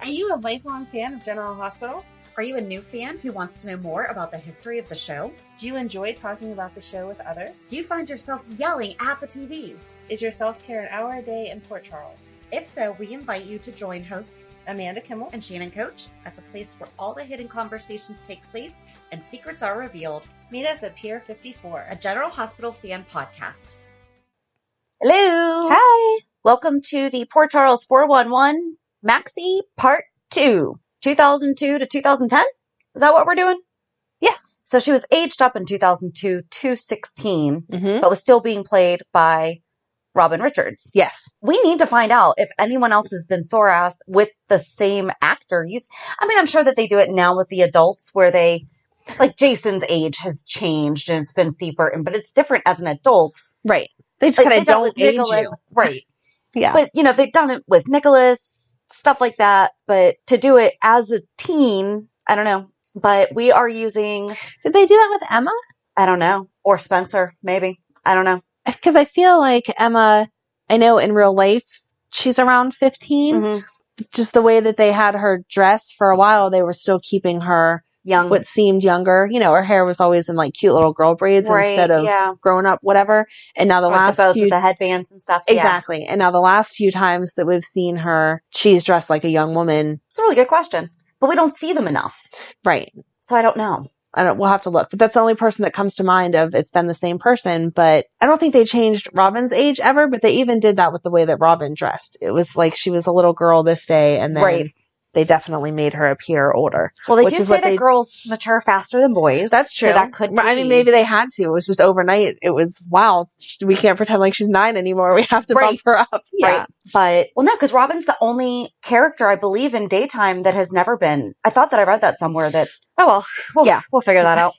Are you a lifelong fan of General Hospital? Are you a new fan who wants to know more about the history of the show? Do you enjoy talking about the show with others? Do you find yourself yelling at the TV? Is your self-care an hour a day in Port Charles? If so, we invite you to join hosts Amanda Kimmel and Shannon Coach at the place where all the hidden conversations take place and secrets are revealed. Meet us at Pier 54, a General Hospital fan podcast. Hello! Hi! Welcome to the Port Charles 411 Maxie Part 2, 2002 to 2010? Is that what we're doing? Yeah. So she was aged up in 2002 to 16, but was still being played by Robin Richards. Yes. We need to find out if anyone else has been sore-assed with the same actor. I'm sure that they do it now with the adults where they, like Jason's age has changed and it's been steeper, but it's different as an adult. Right. They just kind of don't age Nicholas, you. Right. Yeah. But, they've done it with Nicholas, stuff like that. But to do it as a teen, I don't know. But we are using... Did they do that with Emma? I don't know. Or Spencer, maybe. I don't know. Because I feel like Emma, I know in real life, she's around 15. Mm-hmm. Just the way that they had her dressed for a while, they were still keeping her young, what seemed younger. Her hair was always in like cute little girl braids instead of grown up, whatever. And now the last the bows few with the headbands and stuff. Exactly. Yeah. And now the last few times that we've seen her, she's dressed like a young woman. It's a really good question, but we don't see them enough. Right. So I don't know. We'll have to look, but that's the only person that comes to mind of it's been the same person, but I don't think they changed Robin's age ever, but they even did that with the way that Robin dressed. It was like she was a little girl this day and then they definitely made her appear older. Well, they do say that girls mature faster than boys. That's true. So that could be. I mean, maybe they had to. It was just overnight. It was, wow, we can't pretend like she's 9 anymore. We have to bump her up. Yeah. Right. But, no, because Robin's the only character, I believe, in daytime that has never been. I thought that I read that somewhere that, we'll figure that out.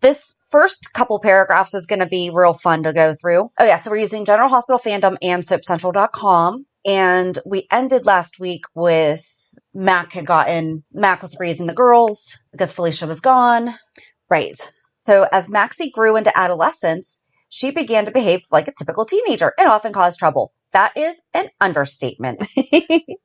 This first couple paragraphs is going to be real fun to go through. Oh, yeah. So we're using General Hospital Fandom and SoapCentral.com. And we ended last week with Mac was raising the girls because Felicia was gone. Right. So as Maxie grew into adolescence, she began to behave like a typical teenager and often caused trouble. That is an understatement.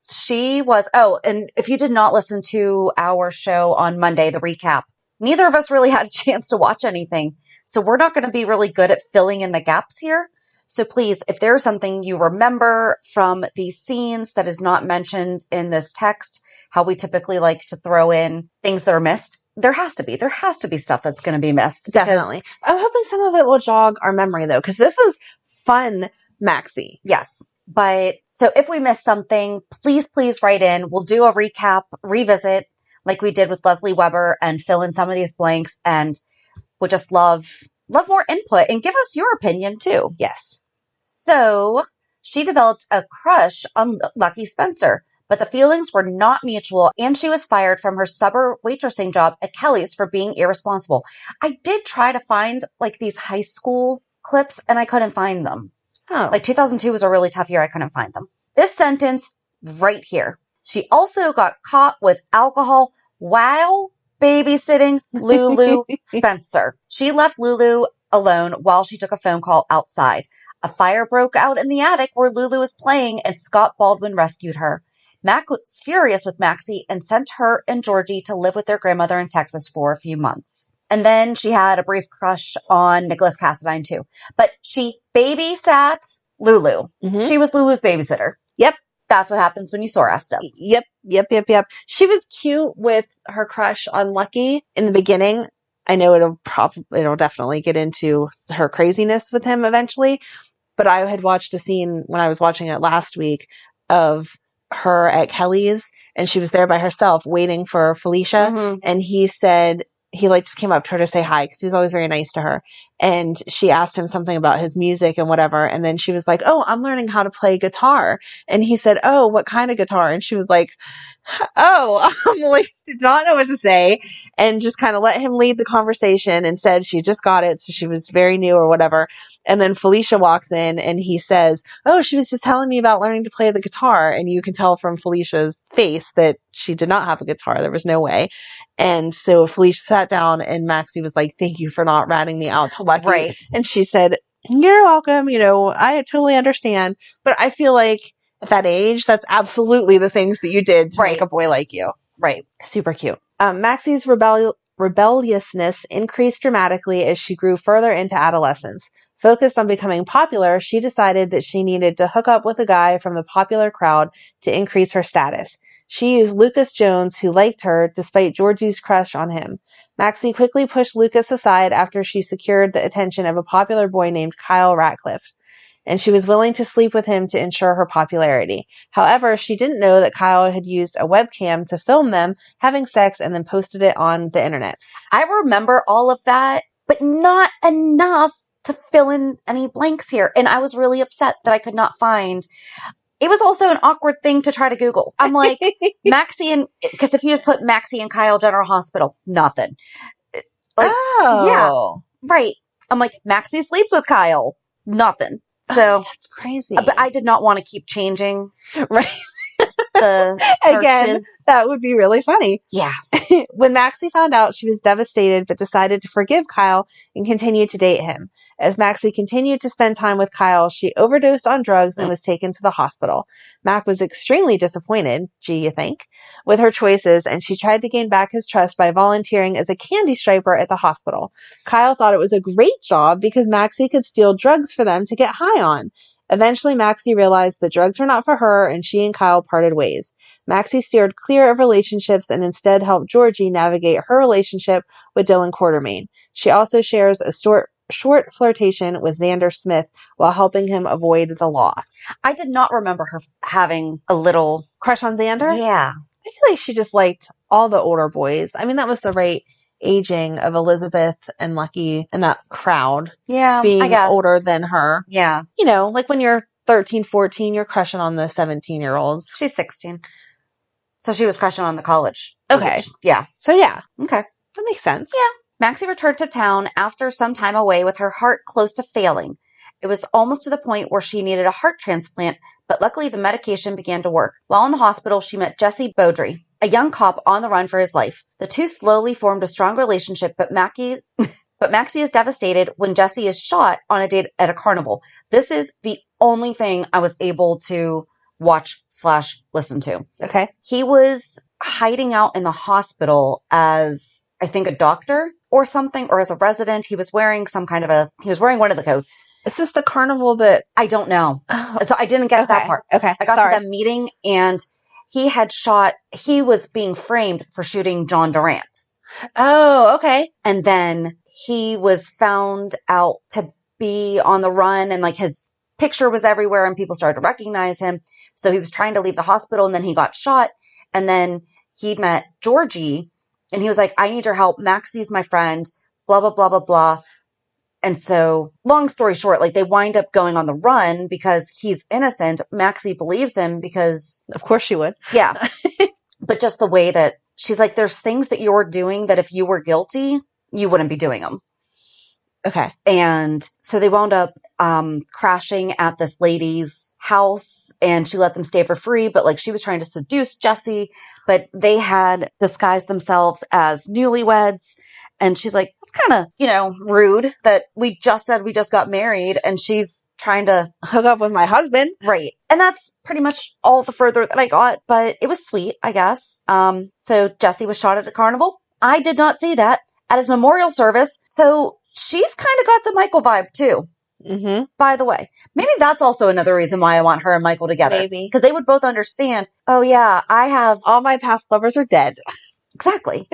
She was, and if you did not listen to our show on Monday, the recap, neither of us really had a chance to watch anything. So we're not going to be really good at filling in the gaps here. So please, if there's something you remember from these scenes that is not mentioned in this text, how we typically like to throw in things that are missed, there has to be stuff that's going to be missed. Definitely. I'm hoping some of it will jog our memory though, because this was fun, Maxie. Yes. But so if we missed something, please write in. We'll do a recap, revisit like we did with Leslie Weber and fill in some of these blanks. And we'll just love more input and give us your opinion too. Yes. So she developed a crush on Lucky Spencer, but the feelings were not mutual and she was fired from her summer waitressing job at Kelly's for being irresponsible. I did try to find like these high school clips and I couldn't find them. Oh. Like 2002 was a really tough year. I couldn't find them. This sentence right here. She also got caught with alcohol while babysitting Lulu Spencer. She left Lulu alone while she took a phone call outside. A fire broke out in the attic where Lulu was playing and Scott Baldwin rescued her. Mac was furious with Maxie and sent her and Georgie to live with their grandmother in Texas for a few months. And then she had a brief crush on Nicholas Cassadine too. But she babysat Lulu. Mm-hmm. She was Lulu's babysitter. Yep. That's what happens when you sore-ass stuff. Yep. She was cute with her crush on Lucky in the beginning. I know it'll definitely get into her craziness with him eventually. But I had watched a scene when I was watching it last week of her at Kelly's and she was there by herself waiting for Felicia. Mm-hmm. And he said, he just came up to her to say hi because he was always very nice to her. And she asked him something about his music and whatever. And then she was like, oh, I'm learning how to play guitar. And he said, oh, what kind of guitar? And she was like, oh, did not know what to say and just kind of let him lead the conversation and said she just got it. So she was very new or whatever. And then Felicia walks in and he says, oh, she was just telling me about learning to play the guitar. And you can tell from Felicia's face that she did not have a guitar. There was no way. And so Felicia sat down and Maxie was like, thank you for not ratting me out to Lucky. Right. And she said, you're welcome. I totally understand. But I feel like At that age, that's absolutely the things that you did to make Right. a boy like you. Right. Super cute. Maxie's rebelliousness increased dramatically as she grew further into adolescence. Focused on becoming popular, she decided that she needed to hook up with a guy from the popular crowd to increase her status. She used Lucas Jones, who liked her, despite Georgie's crush on him. Maxie quickly pushed Lucas aside after she secured the attention of a popular boy named Kyle Ratcliffe, and she was willing to sleep with him to ensure her popularity. However, she didn't know that Kyle had used a webcam to film them having sex and then posted it on the internet. I remember all of that, but not enough to fill in any blanks here. And I was really upset that I could not find. It was also an awkward thing to try to Google. I'm like, Maxie and, because if you just put Maxie and Kyle General Hospital, nothing. Like, yeah, right. I'm like, Maxie sleeps with Kyle, nothing. So that's crazy. But I did not want to keep changing Right. the searches. Again, that would be really funny. Yeah. When Maxie found out, she was devastated, but decided to forgive Kyle and continue to date him. As Maxie continued to spend time with Kyle, she overdosed on drugs and was taken to the hospital. Mac was extremely disappointed, gee, you think, with her choices, and she tried to gain back his trust by volunteering as a candy striper at the hospital. Kyle thought it was a great job because Maxie could steal drugs for them to get high on. Eventually, Maxie realized that drugs were not for her, and she and Kyle parted ways. Maxie steered clear of relationships and instead helped Georgie navigate her relationship with Dylan Quartermain. She also shares a short flirtation with Xander Smith while helping him avoid the law. I did not remember her having a little crush on Xander? Yeah. I feel like she just liked all the older boys. I mean, that was the right aging of Elizabeth and Lucky and that crowd. Yeah, being I guess. older than her. Yeah. You know, like when you're 13, 14, you're crushing on the 17-year-olds. She's 16. So she was crushing on the college. Okay. Age. Yeah. So yeah. Okay. That makes sense. Yeah. Maxie returned to town after some time away with her heart close to failing. It was almost to the point where she needed a heart transplant, but luckily the medication began to work. While in the hospital, she met Jesse Beaudry, a young cop on the run for his life. The two slowly formed a strong relationship, but Maxie is devastated when Jesse is shot on a date at a carnival. This is the only thing I was able to watch/listen to. Okay. He was hiding out in the hospital as, I think, a doctor or something, or as a resident. He was wearing he was wearing one of the coats. Is this the carnival that... I don't know. So I didn't get to that part. Okay. I got to them meeting, and he was being framed for shooting John Durant. Oh, okay. And then he was found out to be on the run, and like his picture was everywhere and people started to recognize him. So he was trying to leave the hospital, and then he got shot. And then he'd met Georgie, and he was like, I need your help. Maxie's my friend, blah, blah, blah, blah, blah. And so long story short, like they wind up going on the run because he's innocent. Maxie believes him because... Of course she would. Yeah. But just the way that she's like, there's things that you're doing that if you were guilty, you wouldn't be doing them. Okay. And so they wound up crashing at this lady's house, and she let them stay for free, but like she was trying to seduce Jesse, but they had disguised themselves as newlyweds. And she's like, it's kind of, rude that we just said we just got married and she's trying to hook up with my husband. Right. And that's pretty much all the further that I got, but it was sweet, I guess. So Jesse was shot at a carnival. I did not see that at his memorial service. So she's kind of got the Michael vibe too. Mm-hmm. By the way, maybe that's also another reason why I want her and Michael together. Maybe. Because they would both understand, oh yeah, I have... all my past lovers are dead. Exactly.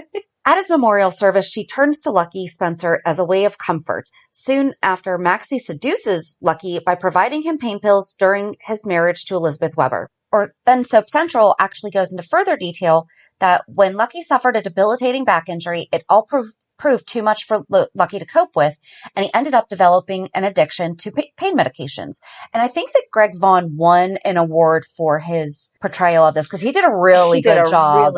At his memorial service, she turns to Lucky Spencer as a way of comfort. Soon after, Maxie seduces Lucky by providing him pain pills during his marriage to Elizabeth Weber. Then Soap Central actually goes into further detail that when Lucky suffered a debilitating back injury, it all proved too much for Lucky to cope with, and he ended up developing an addiction to pain medications. And I think that Greg Vaughn won an award for his portrayal of this because he did a really good job.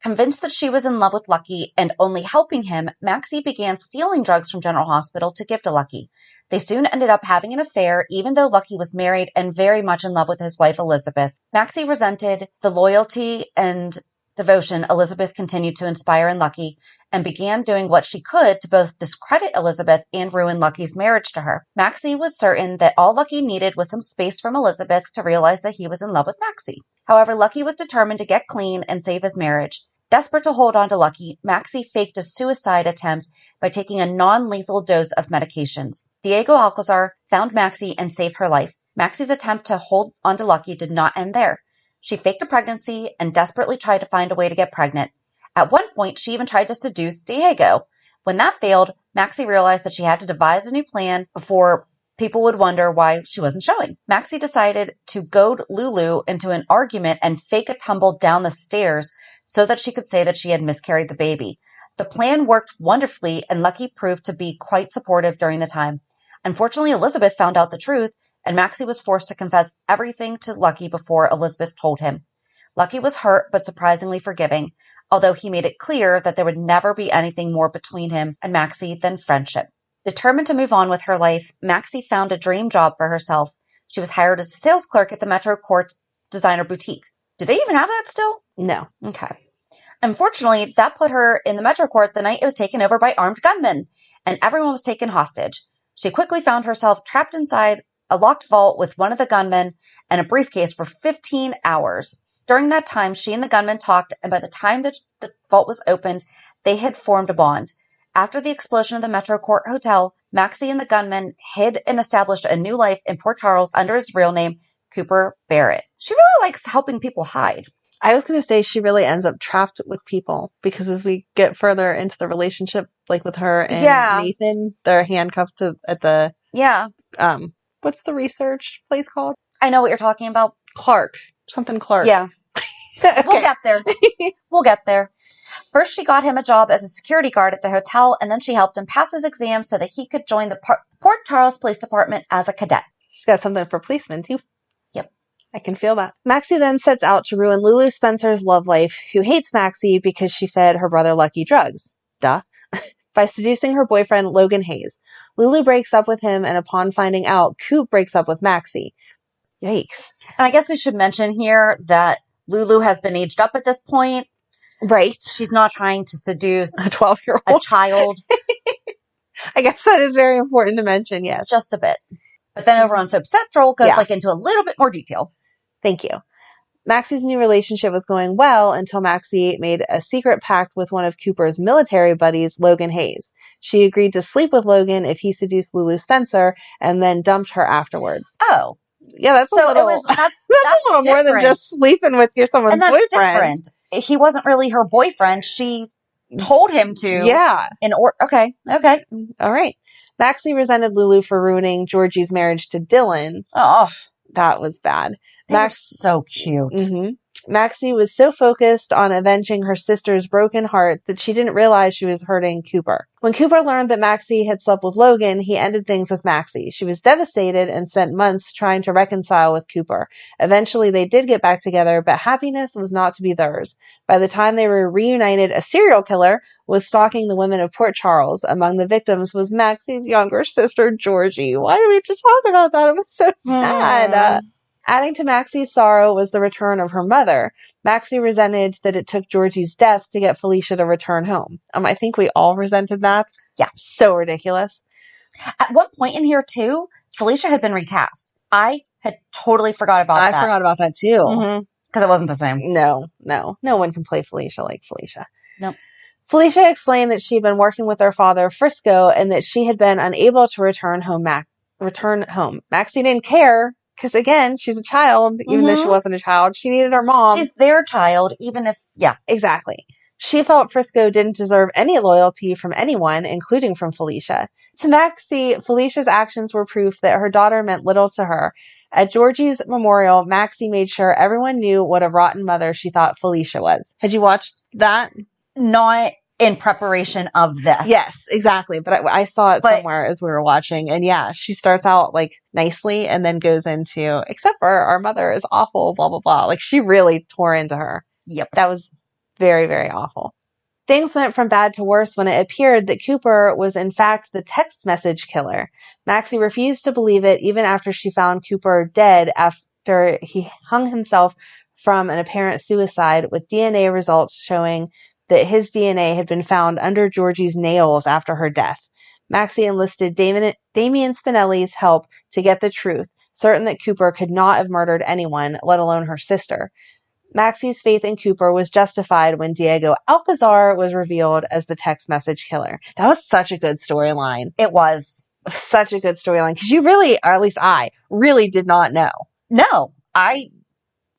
Convinced that she was in love with Lucky and only helping him, Maxie began stealing drugs from General Hospital to give to Lucky. They soon ended up having an affair, even though Lucky was married and very much in love with his wife, Elizabeth. Maxie resented the loyalty and devotion Elizabeth continued to inspire in Lucky, and began doing what she could to both discredit Elizabeth and ruin Lucky's marriage to her. Maxie was certain that all Lucky needed was some space from Elizabeth to realize that he was in love with Maxie. However, Lucky was determined to get clean and save his marriage. Desperate to hold on to Lucky, Maxie faked a suicide attempt by taking a non-lethal dose of medications. Diego Alcazar found Maxie and saved her life. Maxie's attempt to hold on to Lucky did not end there. She faked a pregnancy and desperately tried to find a way to get pregnant. At one point, she even tried to seduce Diego. When that failed, Maxie realized that she had to devise a new plan before people would wonder why she wasn't showing. Maxie decided to goad Lulu into an argument and fake a tumble down the stairs so that she could say that she had miscarried the baby. The plan worked wonderfully, and Lucky proved to be quite supportive during the time. Unfortunately, Elizabeth found out the truth, and Maxie was forced to confess everything to Lucky before Elizabeth told him. Lucky was hurt, but surprisingly forgiving, although he made it clear that there would never be anything more between him and Maxie than friendship. Determined to move on with her life, Maxie found a dream job for herself. She was hired as a sales clerk at the Metro Court Designer Boutique. Do they even have that still? No. Okay. Unfortunately, that put her in the Metro Court the night it was taken over by armed gunmen, and everyone was taken hostage. She quickly found herself trapped inside a locked vault with one of the gunmen and a briefcase for 15 hours. During that time, she and the gunman talked, and by the time that the vault was opened, they had formed a bond. After the explosion of the Metro Court Hotel, Maxie and the gunman hid and established a new life in Port Charles under his real name, Cooper Barrett. She really likes helping people hide. I was going to say she really ends up trapped with people because as we get further into the relationship, like with her and Nathan, they're handcuffed at the, what's the research place called? I know what you're talking about. Clark. Something Clark. Yeah. Okay. We'll get there. We'll get there. First, she got him a job as a security guard at the hotel, and then she helped him pass his exam so that he could join the Port Charles Police Department as a cadet. She's got something for policemen, too. Yep. I can feel that. Maxie then sets out to ruin Lulu Spencer's love life, who hates Maxie because she fed her brother Lucky drugs. Duh. By seducing her boyfriend, Logan Hayes. Lulu breaks up with him, and upon finding out, Coop breaks up with Maxie. Yikes. And I guess we should mention here that Lulu has been aged up at this point. Right. She's not trying to seduce a 12-year-old. A child. I guess that is very important to mention, yes. Just a bit. But then over on Soap Central goes into a little bit more detail. Thank you. Maxie's new relationship was going well until Maxie made a secret pact with one of Cooper's military buddies, Logan Hayes. She agreed to sleep with Logan if he seduced Lulu Spencer and then dumped her afterwards. Oh. Yeah, that's so a little, that's a little more than just sleeping with someone's boyfriend. Different. He wasn't really her boyfriend. She told him to. Yeah. Okay. All right. Maxie resented Lulu for ruining Georgie's marriage to Dylan. Oh. That was bad. Max so cute. Mm-hmm. Maxie was so focused on avenging her sister's broken heart that she didn't realize she was hurting Cooper. When Cooper learned that Maxie had slept with Logan, he ended things with Maxie. She was devastated and spent months trying to reconcile with Cooper. Eventually, they did get back together, but happiness was not to be theirs. By the time they were reunited, a serial killer was stalking the women of Port Charles. Among the victims was Maxie's younger sister, Georgie. Why do we have to talk about that? It was so sad. Adding to Maxie's sorrow was the return of her mother. Maxie resented that it took Georgie's death to get Felicia to return home. I think we all resented that. Yeah. So ridiculous. At one point in here, too, Felicia had been recast. I had totally forgot about that. I forgot about that, too. Because it wasn't the same. No. No one can play Felicia like Felicia. Nope. Felicia explained that she'd been working with her father, Frisco, and that she had been unable to return home. Maxie didn't care. Because, again, she's a child, even though she wasn't a child. She needed her mom. She's their child, even if, Exactly. She felt Frisco didn't deserve any loyalty from anyone, including from Felicia. To Maxie, Felicia's actions were proof that her daughter meant little to her. At Georgie's memorial, Maxie made sure everyone knew what a rotten mother she thought Felicia was. Had you watched that? Not in preparation of this. Yes, exactly. But I saw it somewhere as we were watching. And yeah, she starts out like nicely and then goes into, except for our mother is awful, blah, blah, blah. Like she really tore into her. Yep. That was very, very awful. Things went from bad to worse when it appeared that Cooper was in fact the text message killer. Maxie refused to believe it even after she found Cooper dead after he hung himself from an apparent suicide with DNA results showing that his DNA had been found under Georgie's nails after her death. Maxie enlisted Damian Spinelli's help to get the truth, certain that Cooper could not have murdered anyone, let alone her sister. Maxie's faith in Cooper was justified when Diego Alcazar was revealed as the text message killer. That was such a good storyline. It was. Such a good storyline. Because you really, or at least I, really did not know. No,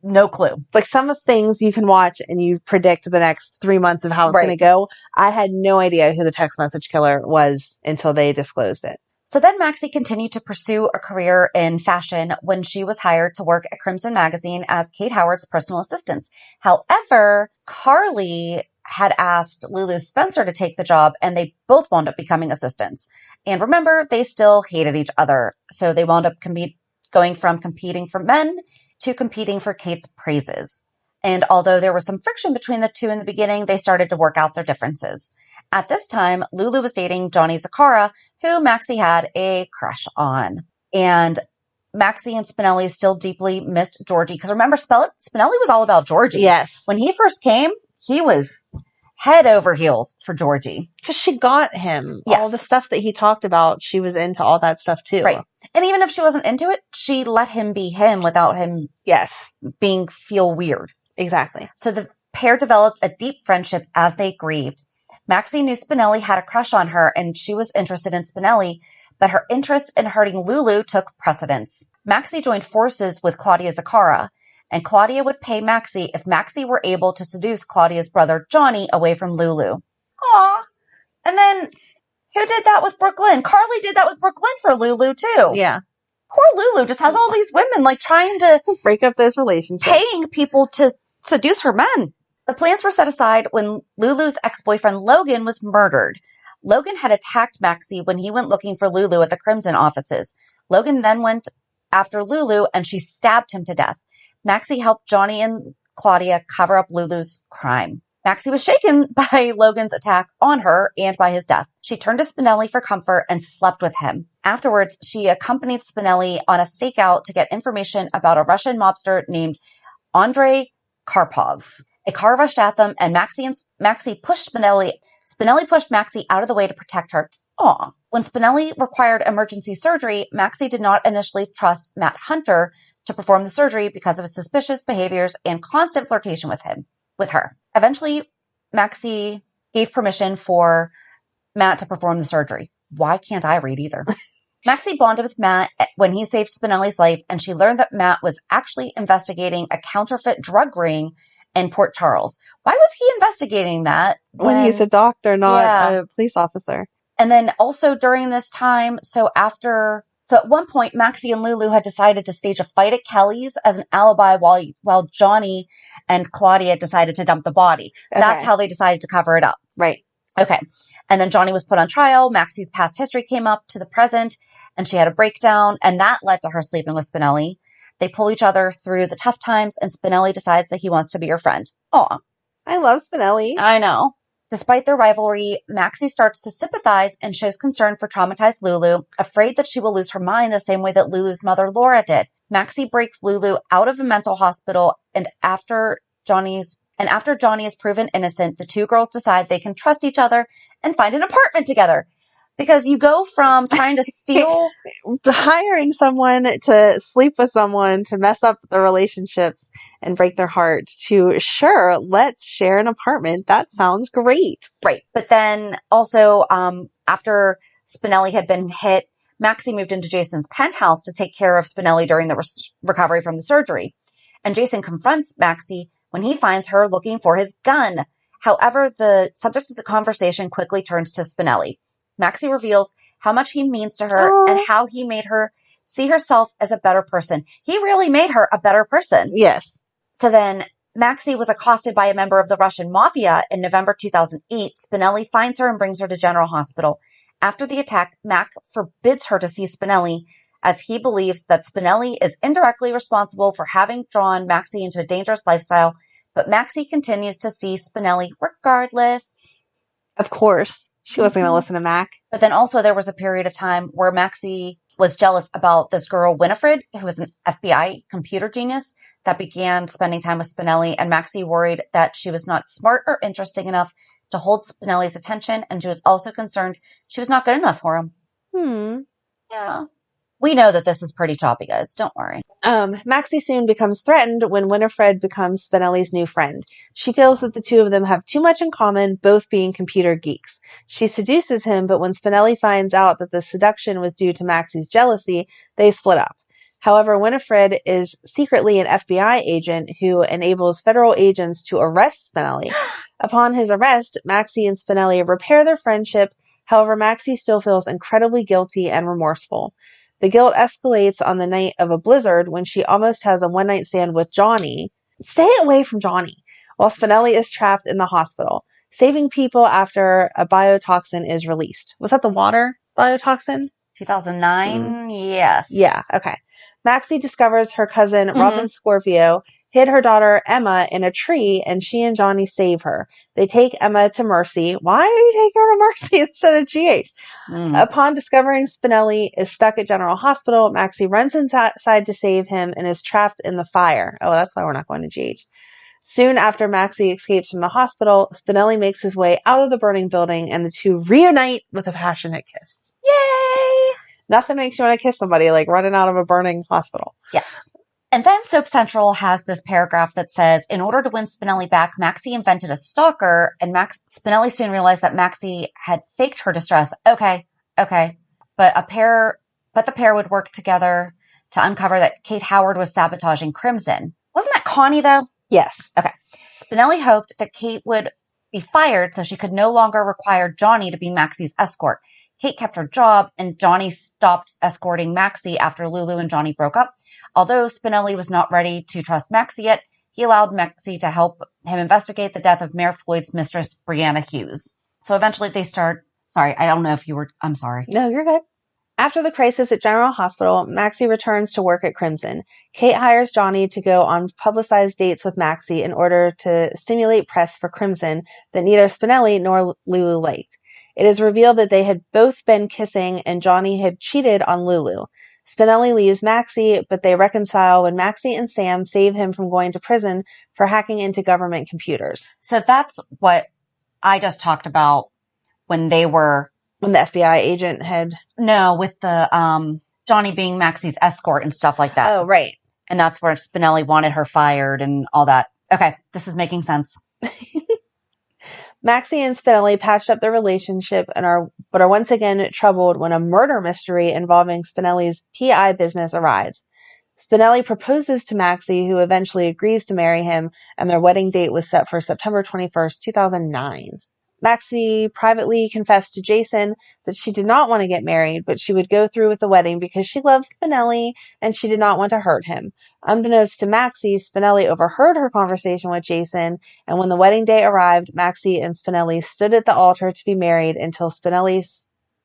no clue. Like some of the things you can watch and you predict the next 3 months of how it's going to go. I had no idea who the text message killer was until they disclosed it. So then Maxie continued to pursue a career in fashion when she was hired to work at Crimson Magazine as Kate Howard's personal assistant. However, Carly had asked Lulu Spencer to take the job, and they both wound up becoming assistants. And remember, they still hated each other. So they wound up going from competing for men to competing for Kate's praises. And although there was some friction between the two in the beginning, they started to work out their differences. At this time, Lulu was dating Johnny Zaccara, who Maxie had a crush on. And Maxie and Spinelli still deeply missed Georgie. Because remember, Spinelli was all about Georgie. Yes. When he first came, he was head over heels for Georgie. Because she got him. Yes. All the stuff that he talked about, she was into all that stuff too. Right. And even if she wasn't into it, she let him be him without him feel weird. Exactly. So the pair developed a deep friendship as they grieved. Maxie knew Spinelli had a crush on her and she was interested in Spinelli, but her interest in hurting Lulu took precedence. Maxie joined forces with Claudia Zaccara, and Claudia would pay Maxie if Maxie were able to seduce Claudia's brother Johnny away from Lulu. Aw. And then who did that with Brooklyn? Carly did that with Brooklyn for Lulu too. Yeah. Poor Lulu just has all these women like trying to break up those relationships. Paying people to seduce her men. The plans were set aside when Lulu's ex-boyfriend Logan was murdered. Logan had attacked Maxie when he went looking for Lulu at the Crimson offices. Logan then went after Lulu and she stabbed him to death. Maxie helped Johnny and Claudia cover up Lulu's crime. Maxie was shaken by Logan's attack on her and by his death. She turned to Spinelli for comfort and slept with him. Afterwards, she accompanied Spinelli on a stakeout to get information about a Russian mobster named Andrei Karpov. A car rushed at them, and Maxie pushed Spinelli. Spinelli pushed Maxie out of the way to protect her. Aw. When Spinelli required emergency surgery, Maxie did not initially trust Matt Hunter to perform the surgery because of his suspicious behaviors and constant flirtation with her. Eventually, Maxie gave permission for Matt to perform the surgery. Why can't I read either? Maxie bonded with Matt when he saved Spinelli's life, and she learned that Matt was actually investigating a counterfeit drug ring in Port Charles. Why was he investigating that? When he's a doctor, not a police officer. And then also during this time, so at one point, Maxie and Lulu had decided to stage a fight at Kelly's as an alibi while Johnny and Claudia decided to dump the body. Okay. That's how they decided to cover it up. Right. Okay. And then Johnny was put on trial. Maxie's past history came up to the present and she had a breakdown, and that led to her sleeping with Spinelli. They pull each other through the tough times, and Spinelli decides that he wants to be your friend. Aw. I love Spinelli. I know. Despite their rivalry, Maxie starts to sympathize and shows concern for traumatized Lulu, afraid that she will lose her mind the same way that Lulu's mother Laura did. Maxie breaks Lulu out of a mental hospital, and after Johnny is proven innocent, the two girls decide they can trust each other and find an apartment together. Because you go from trying to steal... hiring someone to sleep with someone to mess up the relationships and break their heart to, sure, let's share an apartment. That sounds great. Right. But then also, after Spinelli had been hit, Maxie moved into Jason's penthouse to take care of Spinelli during the recovery from the surgery. And Jason confronts Maxie when he finds her looking for his gun. However, the subject of the conversation quickly turns to Spinelli. Maxie reveals how much he means to her and how he made her see herself as a better person. He really made her a better person. Yes. So then Maxie was accosted by a member of the Russian mafia in November 2008. Spinelli finds her and brings her to General Hospital. After the attack, Mac forbids her to see Spinelli as he believes that Spinelli is indirectly responsible for having drawn Maxie into a dangerous lifestyle, but Maxie continues to see Spinelli regardless. Of course. She wasn't going to listen to Mac. But then also there was a period of time where Maxie was jealous about this girl, Winifred, who was an FBI computer genius that began spending time with Spinelli, and Maxie worried that she was not smart or interesting enough to hold Spinelli's attention, and she was also concerned she was not good enough for him. Yeah. We know that this is pretty choppy, guys. Don't worry. Maxie soon becomes threatened when Winifred becomes Spinelli's new friend. She feels that the two of them have too much in common, both being computer geeks. She seduces him, but when Spinelli finds out that the seduction was due to Maxie's jealousy, they split up. However, Winifred is secretly an FBI agent who enables federal agents to arrest Spinelli. Upon his arrest, Maxie and Spinelli repair their friendship. However, Maxie still feels incredibly guilty and remorseful. The guilt escalates on the night of a blizzard when she almost has a one-night stand with Johnny. Stay away from Johnny. While Spinelli is trapped in the hospital, saving people after a biotoxin is released. Was that the water biotoxin? 2009? Yes. Yeah, okay. Maxie discovers her cousin, Robin Scorpio, hid her daughter, Emma, in a tree, and she and Johnny save her. They take Emma to Mercy. Why are you taking her to Mercy instead of GH? Upon discovering Spinelli is stuck at General Hospital, Maxie runs inside to save him and is trapped in the fire. Oh, that's why we're not going to GH. Soon after Maxie escapes from the hospital, Spinelli makes his way out of the burning building, and the two reunite with a passionate kiss. Yay! Nothing makes you want to kiss somebody like running out of a burning hospital. Yes. And then Soap Central has this paragraph that says, in order to win Spinelli back, Maxie invented a stalker, and Spinelli soon realized that Maxie had faked her distress. Okay. But the pair would work together to uncover that Kate Howard was sabotaging Crimson. Wasn't that Connie, though? Yes. Okay. Spinelli hoped that Kate would be fired so she could no longer require Johnny to be Maxie's escort. Kate kept her job, and Johnny stopped escorting Maxie after Lulu and Johnny broke up. Although Spinelli was not ready to trust Maxie yet, he allowed Maxie to help him investigate the death of Mayor Floyd's mistress, Brianna Hughes. So eventually they start... Sorry, I don't know if you were... I'm sorry. No, you're good. After the crisis at General Hospital, Maxie returns to work at Crimson. Kate hires Johnny to go on publicized dates with Maxie in order to stimulate press for Crimson that neither Spinelli nor Lulu liked. It is revealed that they had both been kissing and Johnny had cheated on Lulu. Spinelli leaves Maxie, but they reconcile when Maxie and Sam save him from going to prison for hacking into government computers. So that's what I just talked about when they were... When the FBI agent had... No, with the Johnny being Maxie's escort and stuff like that. Oh, right. And that's where Spinelli wanted her fired and all that. Okay, this is making sense. Maxie and Spinelli patched up their relationship but are once again troubled when a murder mystery involving Spinelli's PI business arrives. Spinelli proposes to Maxie, who eventually agrees to marry him, and their wedding date was set for September 21st, 2009. Maxie privately confessed to Jason that she did not want to get married, but she would go through with the wedding because she loved Spinelli and she did not want to hurt him. Unbeknownst to Maxie, Spinelli overheard her conversation with Jason, and when the wedding day arrived, Maxie and Spinelli stood at the altar to be married until Spinelli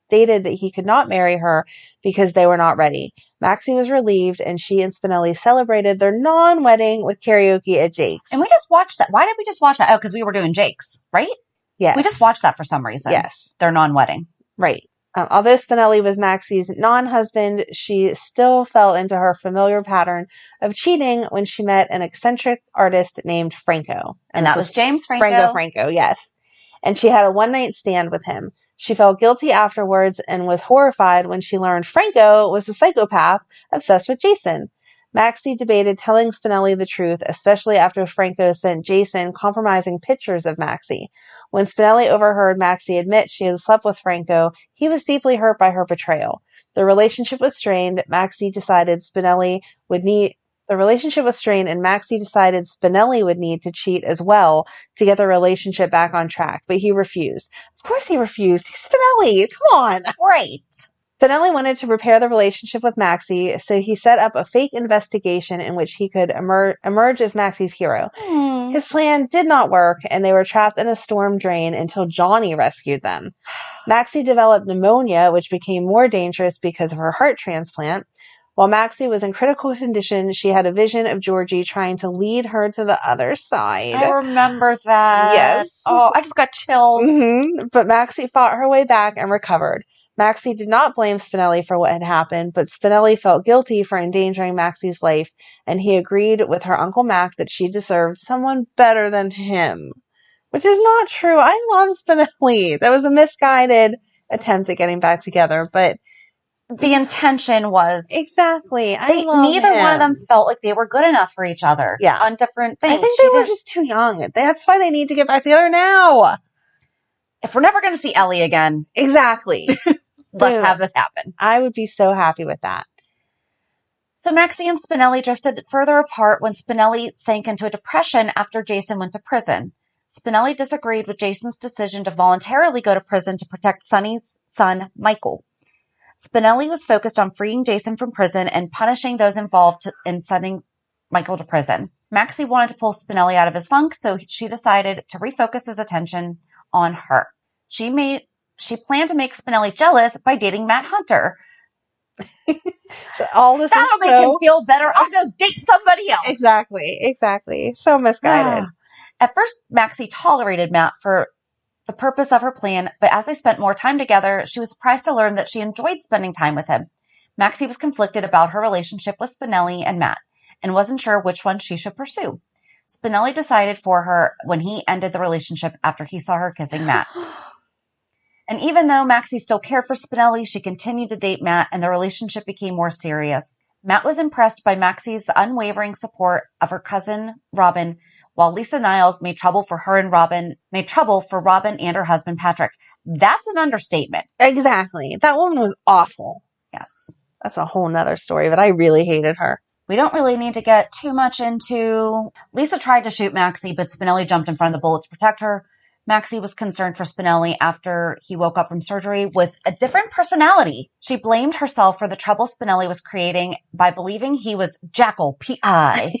stated that he could not marry her because they were not ready. Maxie was relieved, and she and Spinelli celebrated their non-wedding with karaoke at Jake's. And we just watched that. Why did we just watch that? Oh, because we were doing Jake's, right? Yes. We just watched that for some reason. Yes. Their non-wedding. Right. Although Spinelli was Maxie's non-husband, she still fell into her familiar pattern of cheating when she met an eccentric artist named Franco. And that was James Franco? Franco, yes. And she had a one-night stand with him. She felt guilty afterwards and was horrified when she learned Franco was a psychopath obsessed with Jason. Maxie debated telling Spinelli the truth, especially after Franco sent Jason compromising pictures of Maxie. When Spinelli overheard Maxie admit she had slept with Franco, he was deeply hurt by her betrayal. The relationship was strained. And Maxie decided Spinelli would need to cheat as well to get the relationship back on track, but he refused. Of course he refused. He's Spinelli. Come on. Right. Spinelli wanted to repair the relationship with Maxie, so he set up a fake investigation in which he could emerge as Maxie's hero. His plan did not work, and they were trapped in a storm drain until Johnny rescued them. Maxie developed pneumonia, which became more dangerous because of her heart transplant. While Maxie was in critical condition, she had a vision of Georgie trying to lead her to the other side. I remember that. Yes. Oh, I just got chills. But Maxie fought her way back and recovered. Maxie did not blame Spinelli for what had happened, but Spinelli felt guilty for endangering Maxie's life, and he agreed with her Uncle Mac that she deserved someone better than him. Which is not true. I love Spinelli. That was a misguided attempt at getting back together, but The intention was exactly. I love neither one of them him. felt like they were good enough for each other. Yeah. On different things. I think they were just too young. That's why they need to get back together now. If we're never going to see Ellie again, Exactly. let's have this happen. I would be so happy with that. So Maxie and Spinelli drifted further apart when Spinelli sank into a depression after Jason went to prison. Spinelli disagreed with Jason's decision to voluntarily go to prison to protect Sonny's son, Michael. Spinelli was focused on freeing Jason from prison and punishing those involved in sending Michael to prison. Maxie wanted to pull Spinelli out of his funk, so she decided to refocus his attention on her. She planned to make Spinelli jealous by dating Matt Hunter. All this That'll make him feel better. I'll go date somebody else. Exactly. So misguided. At first, Maxie tolerated Matt for the purpose of her plan, but as they spent more time together, she was surprised to learn that she enjoyed spending time with him. Maxie was conflicted about her relationship with Spinelli and Matt, and wasn't sure which one she should pursue. Spinelli decided for her when he ended the relationship after he saw her kissing Matt. And even though Maxie still cared for Spinelli, she continued to date Matt, and the relationship became more serious. Matt was impressed by Maxie's unwavering support of her cousin, Robin, while Lisa Niles made trouble for Robin and her husband, Patrick. That's an understatement. Exactly. That woman was awful. Yes. That's a whole nother story, but I really hated her. We don't really need to get too much into... Lisa tried to shoot Maxie, but Spinelli jumped in front of the bullet to protect her. Maxie was concerned for Spinelli after he woke up from surgery with a different personality. She blamed herself for the trouble Spinelli was creating by believing he was Jackal P.I.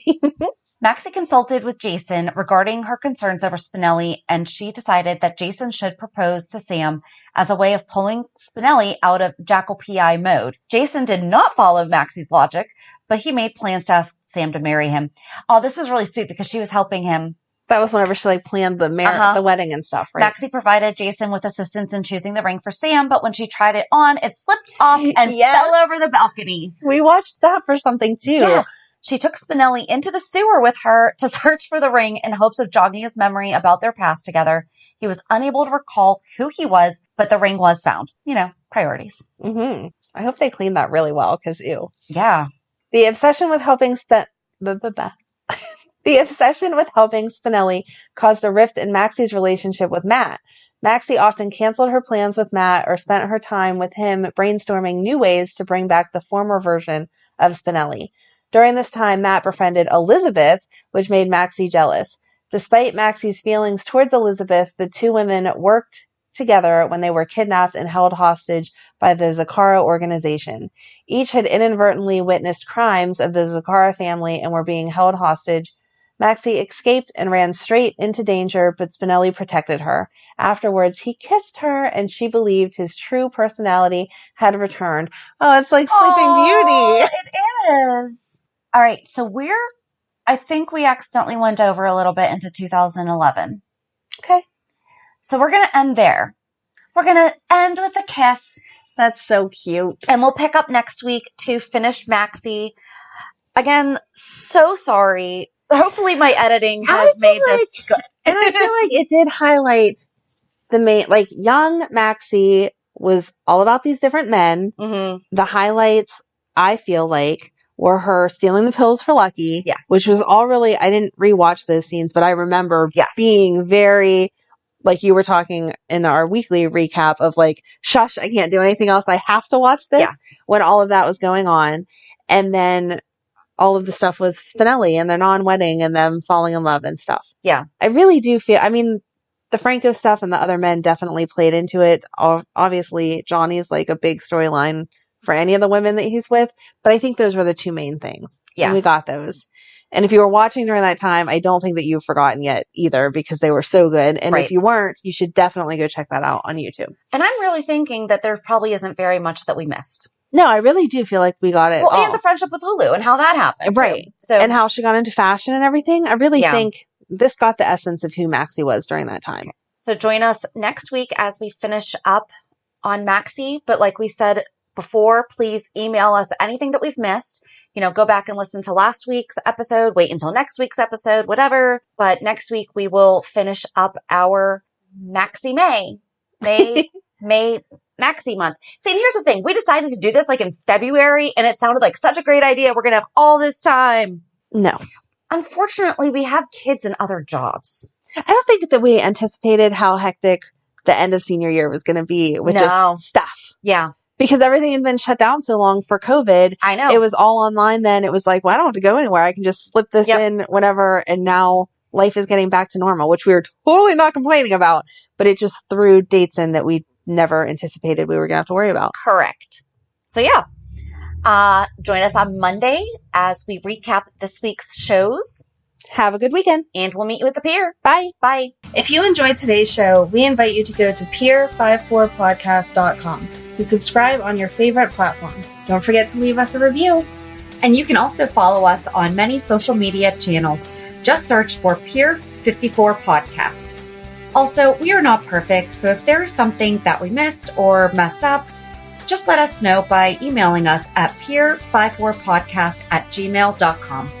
Maxie consulted with Jason regarding her concerns over Spinelli, and she decided that Jason should propose to Sam as a way of pulling Spinelli out of Jackal P.I. mode. Jason did not follow Maxie's logic, but he made plans to ask Sam to marry him. Oh, this was really sweet because she was helping him. That was whenever she planned the wedding and stuff, right? Maxie provided Jason with assistance in choosing the ring for Sam, but when she tried it on, it slipped off and fell over the balcony. We watched that for something too. Yes. She took Spinelli into the sewer with her to search for the ring in hopes of jogging his memory about their past together. He was unable to recall who he was, but the ring was found. Priorities. Mm-hmm. I hope they cleaned that really well, because ew. Yeah. The obsession with helping Spinelli caused a rift in Maxie's relationship with Matt. Maxie often canceled her plans with Matt or spent her time with him brainstorming new ways to bring back the former version of Spinelli. During this time, Matt befriended Elizabeth, which made Maxie jealous. Despite Maxie's feelings towards Elizabeth, the two women worked together when they were kidnapped and held hostage by the Zakara organization. Each had inadvertently witnessed crimes of the Zakara family and were being held hostage. Maxie escaped and ran straight into danger, but Spinelli protected her. Afterwards, he kissed her, and she believed his true personality had returned. Oh, it's like Sleeping Beauty. It is. All right, so I think we accidentally went over a little bit into 2011. Okay. So we're going to end there. We're going to end with a kiss. That's so cute. And we'll pick up next week to finish Maxie. Again, so sorry. Hopefully my editing has made this good. And I feel like it did highlight the main, young Maxie was all about these different men. Mm-hmm. The highlights, I feel like, were her stealing the pills for Lucky. Yes. Which was all really, I didn't rewatch those scenes, but I remember being very, like you were talking in our weekly recap of shush, I can't do anything else. I have to watch this. Yes. When all of that was going on. And then all of the stuff with Spinelli and their non-wedding and them falling in love and stuff. Yeah. I really do feel, the Franco stuff and the other men definitely played into it. Obviously, Johnny's a big storyline for any of the women that he's with, but I think those were the two main things. Yeah. And we got those. And if you were watching during that time, I don't think that you've forgotten yet either, because they were so good. And if you weren't, you should definitely go check that out on YouTube. And I'm really thinking that there probably isn't very much that we missed. No, I really do feel like we got it. Well, and the friendship with Lulu and how that happened. Right. Too. So, and how she got into fashion and everything. I really think this got the essence of who Maxie was during that time. So join us next week as we finish up on Maxie, but like we said before, please email us anything that we've missed. Go back and listen to last week's episode, wait until next week's episode, whatever. But next week we will finish up our Maxie May Maxie month. See, and here's the thing. We decided to do this like in February, and it sounded like such a great idea. We're going to have all this time. No. Unfortunately, we have kids and other jobs. I don't think that we anticipated how hectic the end of senior year was going to be with just stuff. Yeah. Because everything had been shut down so long for COVID. I know. It was all online then. It was like, well, I don't have to go anywhere. I can just slip this in whenever. And now life is getting back to normal, which we were totally not complaining about. But it just threw dates in that we never anticipated we were going to have to worry about. Correct. So yeah. Join us on Monday as we recap this week's shows. Have a good weekend. And we'll meet you at the pier. Bye. Bye. If you enjoyed today's show, we invite you to go to pier54podcast.com to subscribe on your favorite platform. Don't forget to leave us a review. And you can also follow us on many social media channels. Just search for Pier 54 Podcast. Also, we are not perfect, so if there is something that we missed or messed up, just let us know by emailing us at pier54podcast@gmail.com.